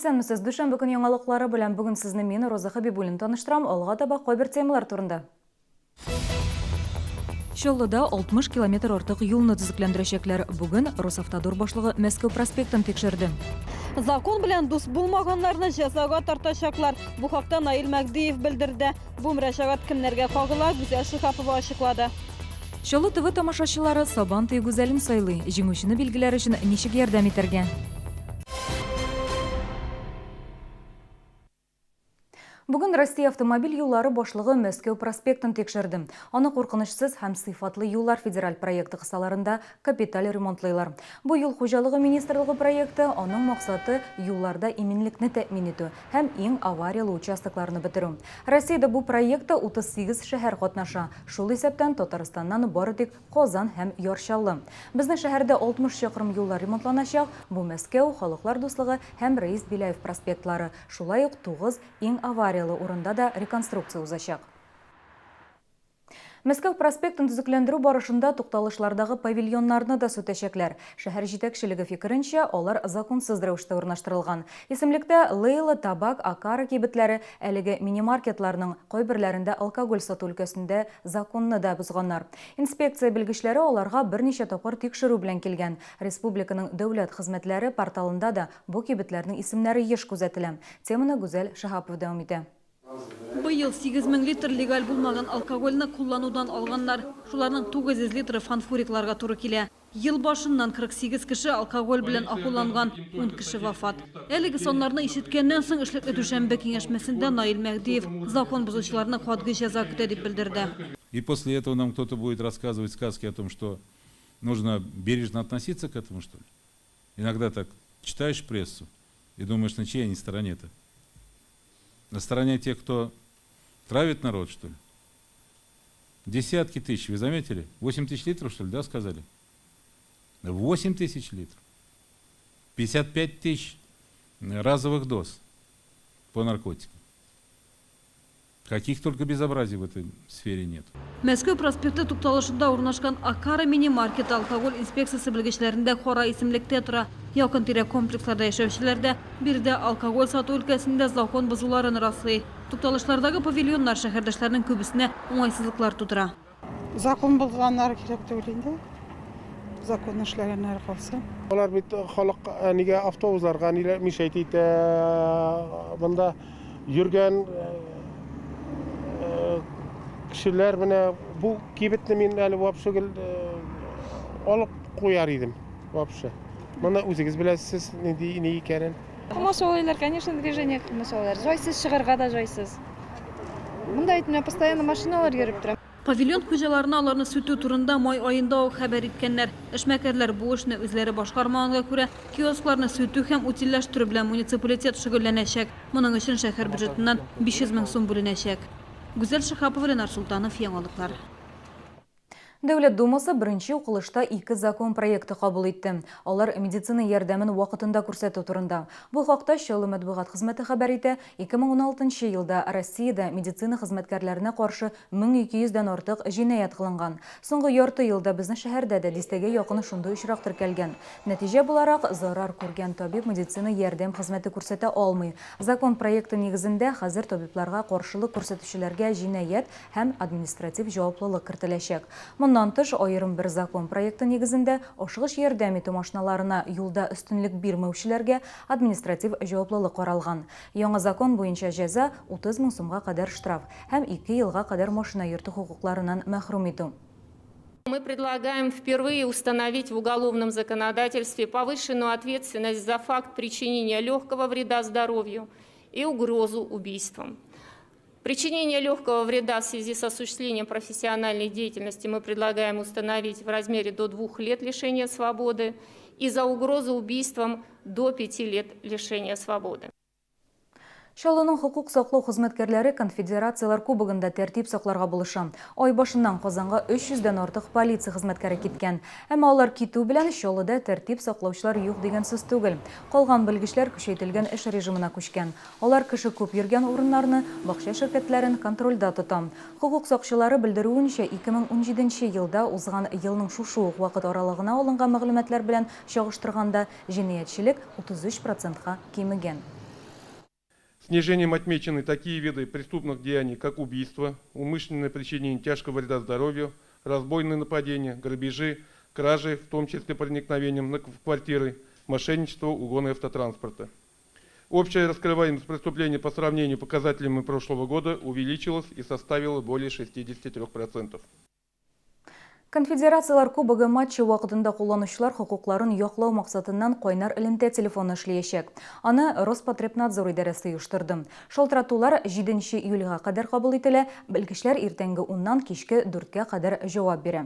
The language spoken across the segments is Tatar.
Исәнмесез, дүшәмбе көне яңалыклары белән бүген сезне мин Роза Хабибуллин таныштырам. Алга таба кайбер темалар турында. Чаллыда 60 километр артык юлны төзекләндерәчәкләр. Бүген Росавтодор башлыгы Мәскәү проспектын тикшерде. Закон белән дус булмаганнарны җәзага тартачаклар. Бу хакта Наил Мәгдиев белдерде. Бу мөрәҗәгать кемнәргә кагыла, Гүзәл Шихапова ачыклады. Чаллы ТВ тамашачылары Сабан тый гүзәлен сайлый. Җиңүчене билгеләр өчен ничек ярдәм итәргә? Бүген Россия автомобиль юллары башлыгы Мәскәү проспектын тикшерде. Аны куркынычсыз һәм сыйфатлы юллар федераль проекты кысаларында капиталь ремонтлыйлар. Бу юл хуҗалыгы министрлыгы проекты, аның максаты юлларда иминлекне тәэмин итү һәм иң авариялы участокларны бетерү. Россиядә бу проектта 38 шәһәр катнаша. Шул исәптән Татарстаннан бары тик Казан һәм Ярчаллы. Безнең шәһәрдә 60 чакрым юллар ремонтланачак. Бу Мәскәү, Халыклар дуслыгы һәм Раис Биләев проспектлары. Шулай ук 9 иң авариялы урында да реконструкция узачак. Мәскәү проспектын төзекләндерү барышында тукталышлардагы павильоннарны да сүтәчәкләр. Шәһәр җитәкчелеге фикеренчә, алар законсыз рәвештә урнаштырылган. Исемлектә Лейла, Табак, Акара кибетләре әлеге мини-маркетларның кайберләрендә алкоголь сату өлкәсендә законны да бузганнар. Инспекция белгечләре аларга берничә тапкыр тикшерү белән килгән. Республиканың дәүләт хезмәтләре порталында да бу кибетләрнең исемнәре еш күзәтелә. Теманы Гүзәл Шихапова дәвам итә. Быел 8000 литр легаль булмаган алкогольны кулланудан алганнар. Шуларның 900 литры фанфурикларга туры килә. Ел башыннан 48 кеше алкоголь белән ахуланган, 10 кеше вафат. Әлеге соннарны ишеткәннән соң эшлекле дүшәмбе киңәшмәсендә Наил Мәгдиев закон бузучыларны катгый җәза көтә дип белдерде. И после этого нам кто-то будет рассказывать сказки о том, что нужно бережно относиться к этому, что ли? Иногда так читаешь прессу и думаешь, на чьей они стороне-то? На стороне тех, кто травит народ, что ли? Десятки тысяч, вы заметили? 8 тысяч литров, что ли, да, сказали? 8 тысяч литров. 55 тысяч разовых доз по наркотикам. Каких только безобразий в этой сфере нет. Мәскәү проспекты тукталышында урнашкан Акара мини-маркет алкоголь инспекциясы белгечләрендә Хора исемлектә тора. Якын тирә комплексларда яшәүчеләрдә бирдә алкоголь сату өлкәсендә закон бозуларын раслый. Тукталышлардагы павильоннар шәһәрдәшләрнең күбесенә уңайсызлыклар тудыра. Закон булганнар кирәк түгел инде. Закон эшләгәннәр калса. Алар бит халык нигә автобусларга ниләр мишәйт итә, монда йөргән кешеләр менә бу кибетне мин әле вообще алып куяр идем вообще. Моны үзегез беләсез ни икәнен. Кылмышлар, конечно, движение кылмышлар. Жайсыз чыгарга да жайсыз. Монда әйтмә, постоянно машиналар йөреп тора. Павильон хуҗаларына аларны сүтү турында май айында ук хәбәр иткәннәр. Эшмәкәрләр бу эшне үзләре башкармаганга күрә, киоскларны сүтү һәм утилләштерү белән муниципалитет шөгыльләнәчәк. Моның өчен шәһәр бюджетыннан 500 мең сум бүленәчәк. Гүзәл Шихапова, Ленар Султанов, яңалыклар. Дәүләт Думасы беренче укылышта 2 закон проекты кабул итте. Алар медицина ярдәмен вакытында күрсәтү турында. Бу хакта Чаллы матбугат хезмәте хәбәр итә. 2016 елда Россиядә медицина хезмәткәрләренә каршы 1200-дән артык җинаять кылынган. Соңгы ярты елда безнең шәһәрдә дә дистәгә якын шундый очрак теркәлгән. Нәтиҗә буларак зарар күргән табиб медицина ярдәм хезмәте күрсәтә алмый. Закон проекты нигезендә хәзер табибларга каршылык күрсәтүчеләргә җинаять һәм административ җаваплылык кертеләчәк. Моннан тыш аерым бер закон проекты нигезендә ашыгыч ярдәм итү машиналарына юлда өстенлек бирмәүчеләргә административ җаваплылык каралган. Яңа закон буенча җәза 30 мең сумга кадәр штраф һәм 2 елга кадәр машина йөртү хукукларыннан мәхрүм итү. Мы предлагаем впервые установить в уголовном законодательстве повышенную ответственность за факт причинения легкого вреда здоровью и угрозу убийством. Причинение легкого вреда в связи с осуществлением профессиональной деятельности мы предлагаем установить в размере до 2 лет лишения свободы и за угрозу убийством до 5 лет лишения свободы. Чаллының хукук саклау хезмәткәрләре конфедерациялар кубогында тәртип сакларга булыша. Ай башыннан Казанга 300-дән артык полиция хезмәткәре киткән. Әмма алар китү белән Чаллыда тәртип саклаучылар юк дигән сүз түгел. Калган белгечләр күчәйтелгән эш режимына күчкән. Алар кеше күп йөргән урыннарны, бакча ширкәтләрен контрольдә тота. Хукук сакчылары белдерүенчә 2017 елда узган елның шушы ук вакыт аралыгына алынган мәгълүматлар белән чагыштырганда җинаятьчелек 33%-ка кимегән. Снижением отмечены такие виды преступных деяний, как убийство, умышленное причинение тяжкого вреда здоровью, разбойные нападения, грабежи, кражи, в том числе проникновением в квартиры, мошенничество, угоны автотранспорта. Общая раскрываемость преступлений по сравнению с показателями прошлого года увеличилась и составила более 63%. Конфедерациялар кубогы матчы вақытында қолланушылар хукукларын яклау мақсатыннан қойнар элемтә телефоны эшләячәк. Аны Роспотребнадзор идарәсе оештырды. Шалтыратулар 7 июльгә кадәр кабул ителә, белгечләр иртәнге 10-нан кичке 4-кә кадәр җавап бирә.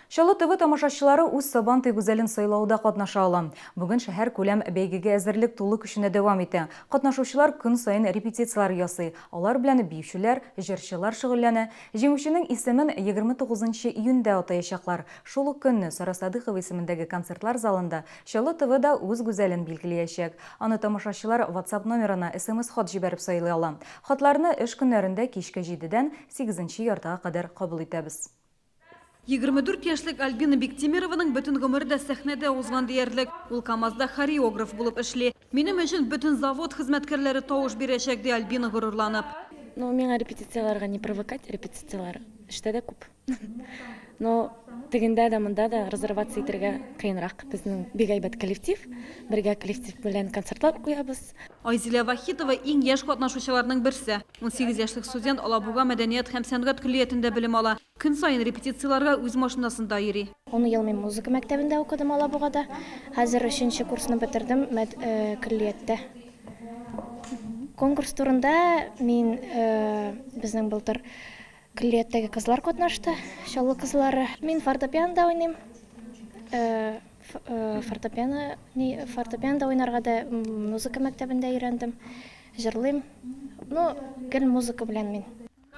Шалы ТВ тамашачылары үз Сабантуй гүзәлен сайлауда катнаша ала. Бүген шәһәр күләм бәйгегә әзерлек тулы көченә дәвам итә. Катнашучылар көн сайын репетициялар ясый. Алар белән биючеләр, җырчылар шөгыльләнә. Җиңүченең исемен 29 июньдә атаячаклар. Шул ук көнне Сара Садыйхова исемендәге концертлар залында Шалы ТВ да үз гүзәлен билгеләячәк. Аны тамашачылар WhatsApp номерына SMS-хат җибәреп сайлый ала. Хатларны эш көннәрендә кичке 7-дән 8 яртыга кадәр кабул итәбез. 24 яшьлек Альбина Бектемированың бөтен гомердә сәхнәдә узган диярлек. Ул КамАЗда хореограф булып эшли. Минем өчен бөтен завод хезмәткәрләре тавыш бирәчәк ди Альбина горурланып. Ну, миңа репетицияларга не привыкать, репетициялар эштә дә күп. Но тегендә дә монда да резервация итәргә кыенрак. Безнең бик әйбәт коллектив, бергә коллектив белән концертлар куябыз. Айзилә Вахитова иң яшь катнашучыларның берсе. 18 яшьлек студент Алабуга мәдәният һәм сәнгать көллиятендә белем ала. Көн сайын репетицияларга үз машинасында йөри. 10 ел мин музыка мәктәбендә укыдым Алабугада. Хәзер 3нче курсны бетердем көллияттә. Конкурс турында мин безнең былтыр көллияттәге кызлар катнашты, Чаллы кызлары. Мин фортепиано уйныйм. Фортепиано уйнарга да музыка мәктәбендә өйрәндем. Җырлыйм. Ну, гел музыка белән мин.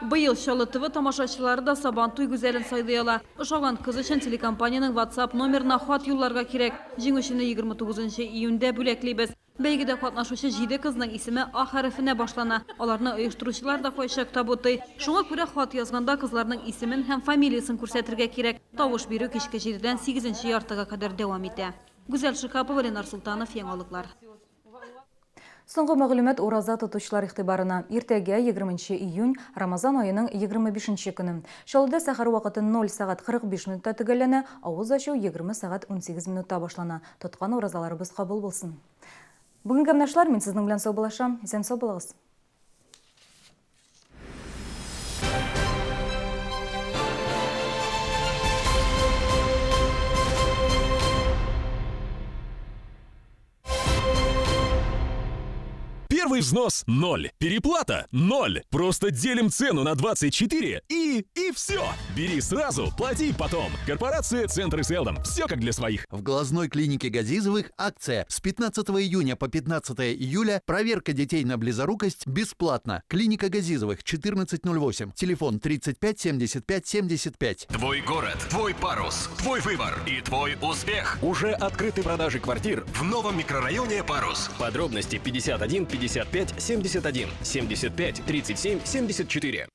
Быел Шалы ТВ тамашачылары да Сабантуй гүзәлен сайлый ала. Ошаган кыз өчен телекомпаниянең WhatsApp номерына хат юлларга кирәк. Җиңүчене 29 июньдә бүләклибез. Бәйгедә катнашучы 7 кызның исеме А хәрефенә башлана. Аларны оештыручылар да кайчак табутый. Шуңа күрә хат язганда кызларның исемен һәм фамилиясын күрсәтергә кирәк. Тавыш бирү кичке 7-дән 8 яртыга кадәр дәвам итә. Гүзәл Шикапова, Ленар Султанов, Яңалыклар. Соңгы мәгълүмат ураза тотучылар игътибарына. Иртәгә 20 июнь Рамазан аеның 25 көне. Шалыда сәхәр вакыты 0 сәгать 45 минутта төгәлләнә, авыз ачу 20 сәгать 18 минутта башлана. Тоткан уразаларыбыз кабул булсын. Бүгенге катнашлар, мин сезнең белән сау булашам. Исән сау булыгыз. Первый взнос 0, переплата 0. Просто делим цену на 24 и все. Бери сразу, плати потом. Корпорация Центры Селдом. Все как для своих. В глазной клинике Газизовых акция. С 15 июня по 15 июля проверка детей на близорукость бесплатно. Клиника Газизовых, 1408. Телефон 35 75 75. Твой город, твой парус, твой выбор и твой успех. Уже открыты продажи квартир в новом микрорайоне Парус. Подробности 51 55 71 75 37 74.